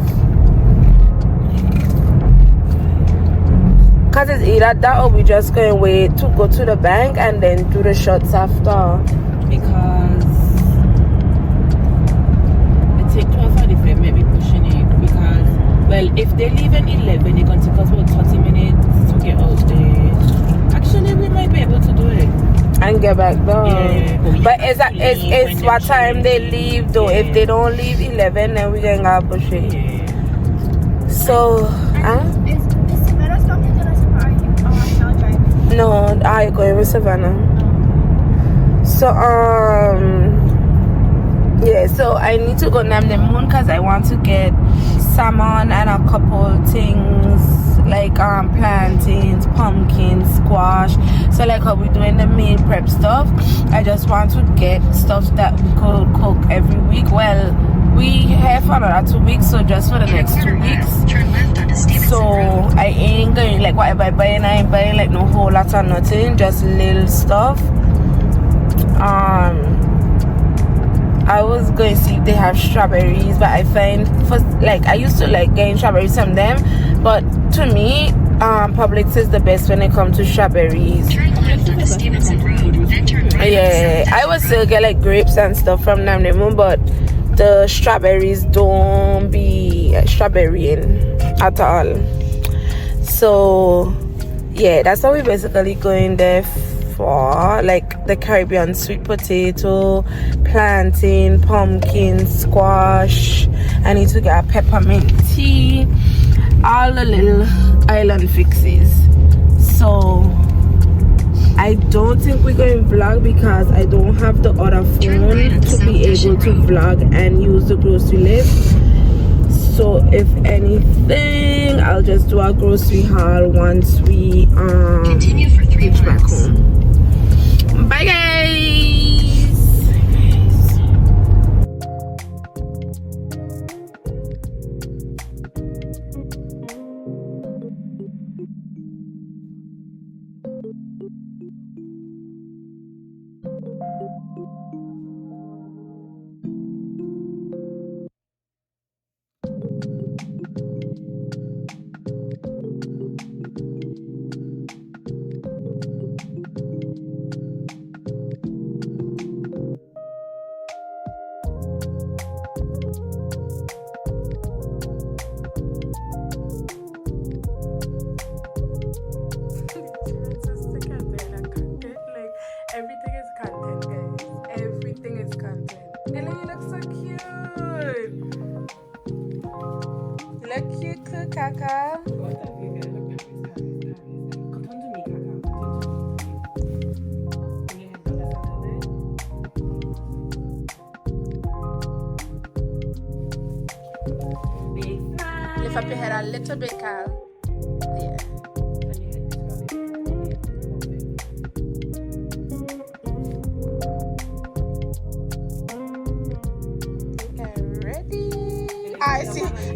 Cause it's either that or we just going to wait to go to the bank and then do the shots after. Because it takes 12:45, maybe pushing it. Because if they leave at 11, they're going to take us about 30 minutes to get out there. Actually, we might be able to do it and get back down. Yeah, but it's what time they leave though. Yeah. If they don't leave 11, then we're going to push it. Yeah. So, Is Savannah stopping to us, or are you driving? No, I going with Savannah. So yeah, so I need to go Nam the Moon because I want to get salmon and a couple things like plantains, pumpkins, squash. So like how we doing the meal prep stuff, I just want to get stuff that we could cook every week. Well, we have for another 2 weeks, so just for the next 2 weeks. So I ain't going like whatever I buy, I ain't buying like no whole lot or nothing, just little stuff. I was going to see if they have strawberries, but I find I used to like getting strawberries from them, but to me Publix is the best when it comes to strawberries. Yeah, I would still get like grapes and stuff from Namdemo, but the strawberries don't be strawberrying at all. So yeah, that's how we basically going there for, like the Caribbean sweet potato, plantain, pumpkin, squash. I need to get a peppermint tea, all the little island fixes. So I don't think we're going to vlog because I don't have the other phone to be able to vlog and use the grocery list. So if anything, I'll just do a grocery haul once we Continue for 3 reach back miles. home. Bye guys. Everything is content, guys. Everything is content. Ella, you look so cute. You look cute too, Kaka. Lift up your head a little bit, Cal. Yeah.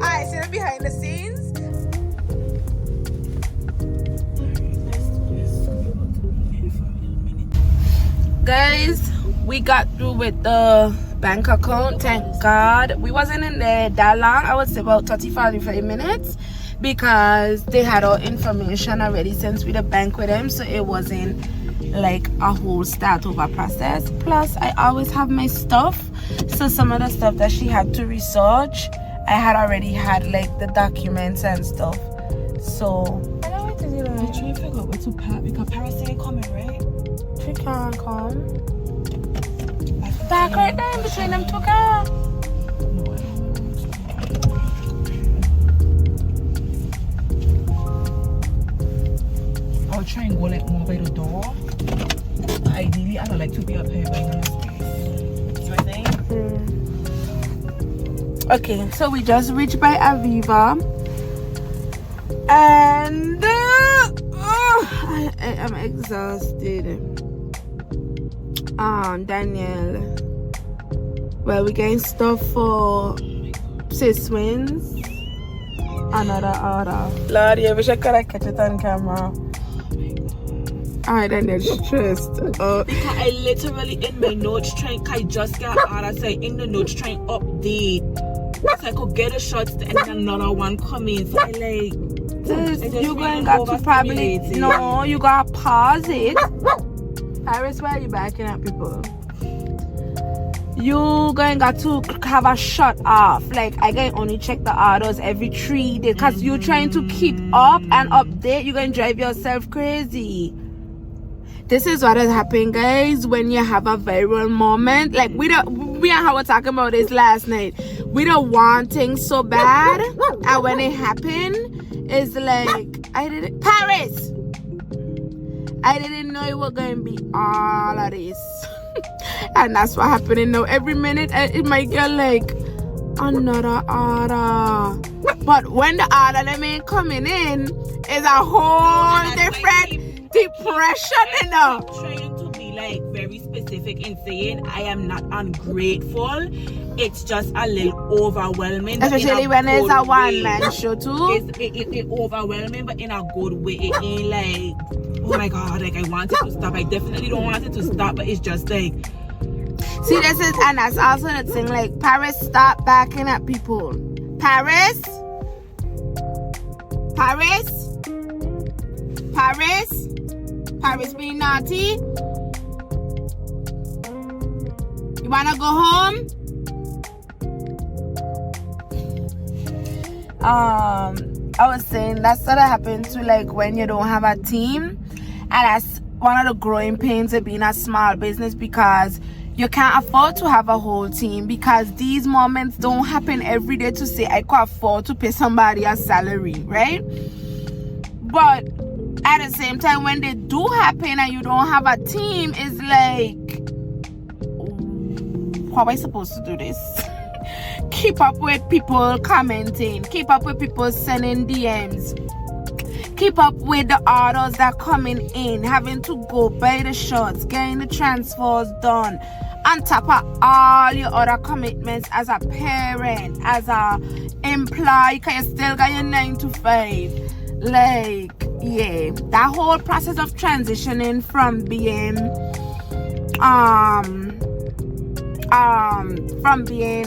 I see them behind the scenes. Guys, we got through with the bank account, thank God. We wasn't in there that long. I would say about 35 minutes because they had our information already since we the bank with them, so it wasn't like a whole start over process. Plus I always have my stuff, so some of the stuff that she had to research I had already had like the documents and stuff. So I don't know what to do. I'm trying to figure out where to park because Paris ain't coming, right? She can't come. Back right there in between them two cars. I'll try and go like more by the door. Ideally, I don't like to be up here by the space. So I think. Okay, so we just reached by Aviva, and I am exhausted. Daniel. Well, we're getting stuff for Sis Wins. Another order. Lord, yeah, we should catch it on camera. Alright, then they're stressed. Because I literally in my notes trying, I just got out. I say in the notes trying update. So I could get a shot and then another one coming. So I like. You're going to probably. No, you gotta pause it. Paris, why are you backing up, people? You going to have a shut off. Like I can only check the orders every 3 days because you're trying to keep up and update. You're going to drive yourself crazy. This is what has happened, guys, when you have a viral moment. Like we and how we're talking about this last night. We don't want things so bad, and when it happened, it's like I didn't Paris. I didn't know it was going to be all of this. And that's what happening now. Every minute it might get like another order. But when the order them ain't coming in, it's a whole different depression, you know. I'm trying to be like very specific in saying I am not ungrateful. It's just a little overwhelming. Especially when it's a one-man show too. It's overwhelming, but in a good way. It ain't like, oh my God, like I want it to stop. I definitely don't want it to stop, but it's just like. See, this is, and that's also the thing, like, Paris, stop backing at people. Paris? Paris? Paris? Paris being naughty? You wanna go home? I was saying that's sort of happens to like when you don't have a team, and that's one of the growing pains of being a small business, because you can't afford to have a whole team, because these moments don't happen every day to say I can afford to pay somebody a salary, right? But at the same time, when they do happen and you don't have a team, it's like, how am I supposed to do this? Keep up with people commenting, keep up with people sending DMs, keep up with the orders that are coming in, having to go buy the shirts, getting the transfers done, on top of all your other commitments as a parent, as a employee, because you still got your 9 to 5. Like, yeah, that whole process of transitioning from being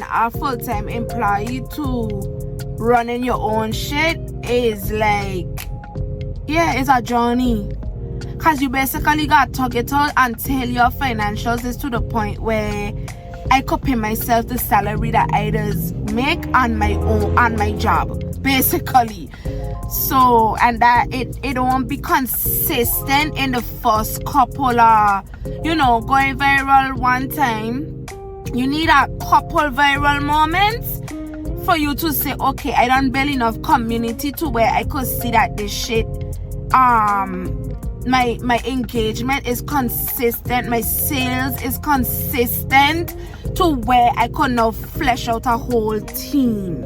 a full-time employee to running your own shit is like, yeah, it's a journey. Because you basically got to get out until your financials is to the point where I could pay myself the salary that I just make on my own, on my job, basically. So, and that it won't be consistent in the first couple of, going viral one time. You need a couple viral moments for you to say, okay, I don't build enough community to where I could see that this shit, my engagement is consistent, my sales is consistent to where I could now flesh out a whole team.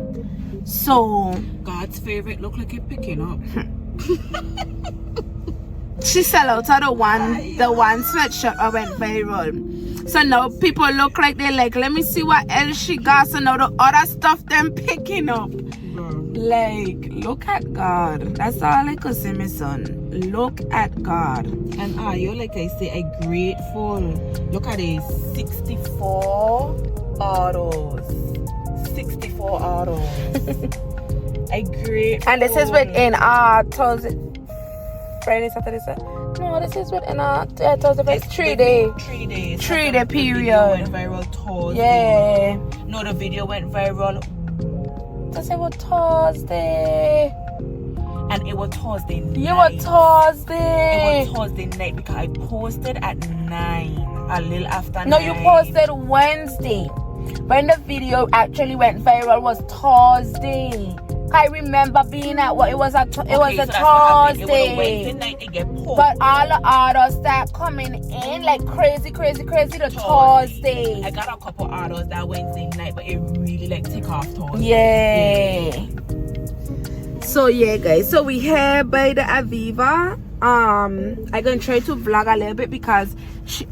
So God's favorite look like it picking up. She sell out of the one sweatshirt that went viral. So now people look like they like, let me see what else she got. So now the other stuff them picking up. Like, look at God. That's all I could say, my son. Look at God. And you're like I say, I grateful. Look at it, 64 autos. 64 autos. I grateful. And this is within Thursday, Friday, Saturday, Sunday. No, this is within Thursday, Friday. 3 day. 3 days. 3 day period. The video went viral Thursday. Yeah. No, the video went viral. This was Thursday. And it was Thursday night. You were Thursday. It was Thursday night because I posted at 9, a little after 9. No, you posted Wednesday. When the video actually went viral was Thursday. I remember being at what it was a Thursday. It was a Wednesday night. It get posted. But all the orders start coming in like crazy the Thursday. I got a couple orders that Wednesday night, but it really like take off Thursday. Yeah. So yeah, guys. So we here by the Aviva. I'm gonna try to vlog a little bit because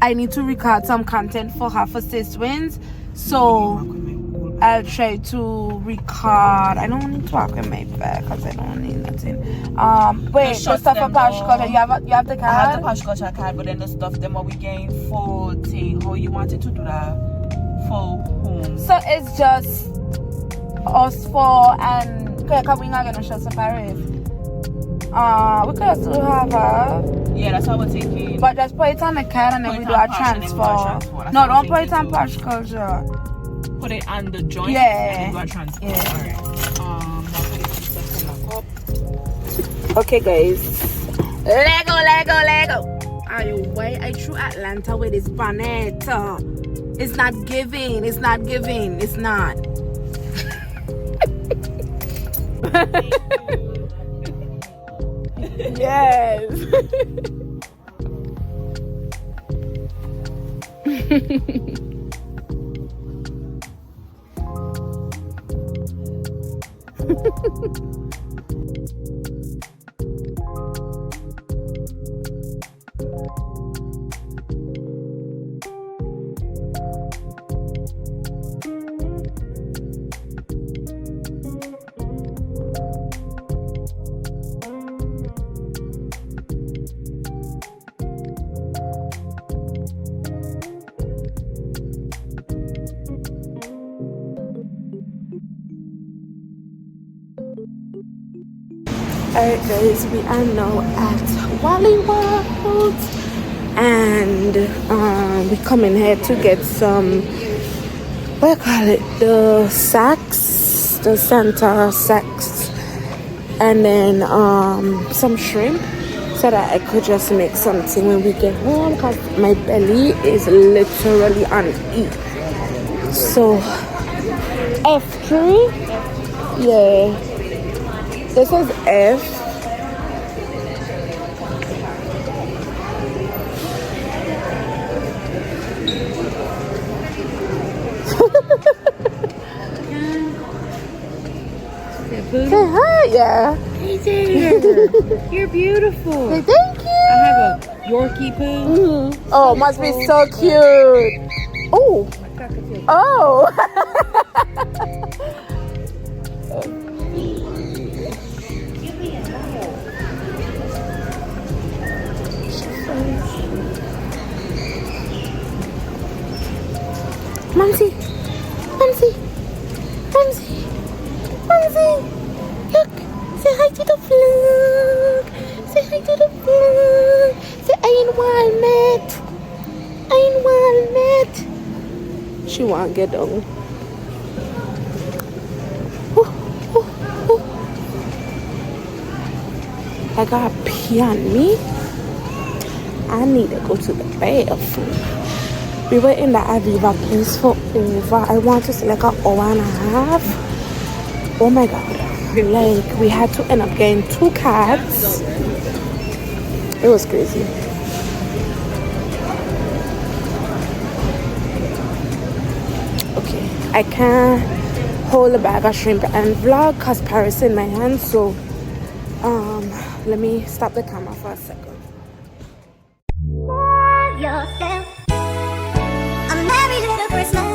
I need to record some content for her for Sis Wins. So I'll try to record. I don't need to talk with my bag because I don't need nothing. Wait, the stuff for Posh Culture, you have the card? I have the Posh Culture card, but then the stuff them are we getting full thing. How you wanted to do that? Full home. So it's just us four and because we're not gonna show separate. We could still have her. Yeah, that's how we're taking. But just put it on the card and then we do our transfer. No, don't put it on Posh Culture. Put it on the joint. Yeah. And do a transfer. Yeah. Alright. Okay, guys. Lego. Why I threw Atlanta with this bonnet? It's not giving. It's not. Yes. Alright guys, we are now at Wally World and we coming here to get some, what do you call it, the sacks, the Santa sacks, and then some shrimp so that I could just make something when we get home because my belly is literally on E. So F3, yeah. This is F. Say hi, yeah. Hey there. You're beautiful. Say thank you. I have a Yorkie poo. Oh, must be so cute. Oh. Oh. Mumsy. Mumsy. Mumsy. Mumsy. Look. Say hi to the vlog. Say hi to the vlog. Say I ain't Walmart. I ain't Walmart. She won't get down. Ooh, ooh, ooh. I got pee on me. I need to go to the bathroom. We were in the Aviva place for over, I want to say like an hour and a half. Oh my god. Like we had to end up getting 2 cabs. It was crazy. Okay, I can't hold a bag of shrimp and vlog because Paris in my hand, so let me stop the camera for a second. Yourself. I'm married at a first night.